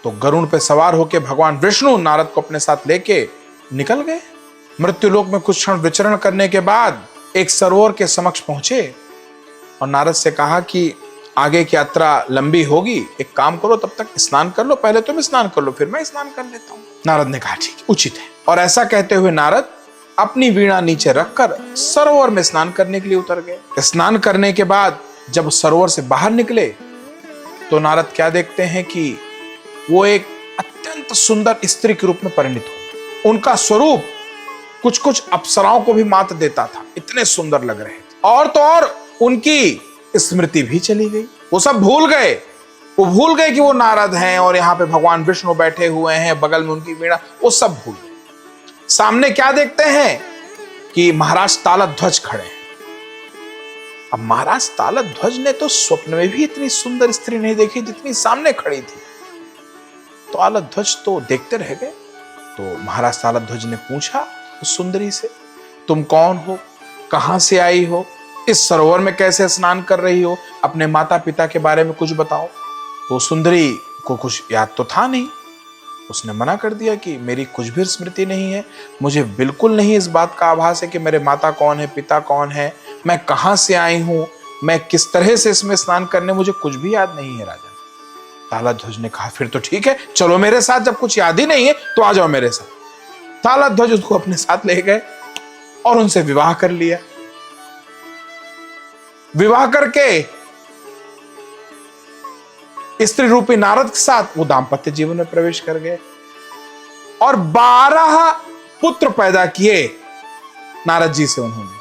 तो गरुड़ पे सवार होकर भगवान विष्णु नारद को अपने साथ लेके निकल गए। मृत्युलोक में कुछ क्षण विचरण करने के बाद एक सरोवर के समक्ष पहुंचे और नारद से कहा कि आगे की यात्रा लंबी होगी, एक काम करो, तब तक स्नान कर लो, पहले तुम स्नान कर लो फिर मैं स्नान कर लेता हूं। नारद ने कहा ठीक, उचित है। और ऐसा कहते हुए नारद अपनी वीणा नीचे रखकर सरोवर में स्नान करने के लिए उतर गए। स्नान करने के बाद जब सरोवर से बाहर निकले तो नारद क्या देखते हैं कि वो एक अत्यंत सुंदर स्त्री के रूप में परिणित हो। उनका स्वरूप कुछ कुछ अप्सराओं को भी मात देता था, इतने सुंदर लग रहे थे। और तो और उनकी स्मृति भी चली गई, वो सब भूल गए। वो भूल गए कि वो नारद हैं और यहाँ पे भगवान विष्णु बैठे हुए हैं, बगल में उनकी वीणा, वो सब भूल गए। सामने क्या देखते हैं कि महाराज तालध्वज खड़े हैं। अब महाराज तालध्वज ने तो स्वप्न में भी इतनी सुंदर स्त्री नहीं देखी जितनी सामने खड़ी थी। तो तालध्वज तो देखते रह गए। तो महाराज तालध्वज ने पूछा उस सुंदरी से, तुम कौन हो, कहां से आई हो, इस सरोवर में कैसे स्नान कर रही हो, अपने माता पिता के बारे में कुछ बताओ। तो सुंदरी को कुछ याद तो था नहीं, उसने मना कर दिया कि मेरी कुछ भी स्मृति नहीं है, मुझे बिल्कुल नहीं इस बात का आभास है कि मेरे माता कौन है, पिता कौन है, मैं कहां से आई हूं, मैं किस तरह से इसमें स्नान करने, मुझे कुछ भी याद नहीं है राजन। तालध्वज ने कहा फिर तो ठीक है, चलो मेरे साथ, जब कुछ याद ही नहीं है तो आ जाओ मेरे साथ। तालध्वज उसको अपने साथ ले गए और उनसे विवाह कर लिया। विवाह करके स्त्री रूपी नारद के साथ वो दाम्पत्य जीवन में प्रवेश कर गए और 12 पुत्र पैदा किए नारद जी से उन्होंने।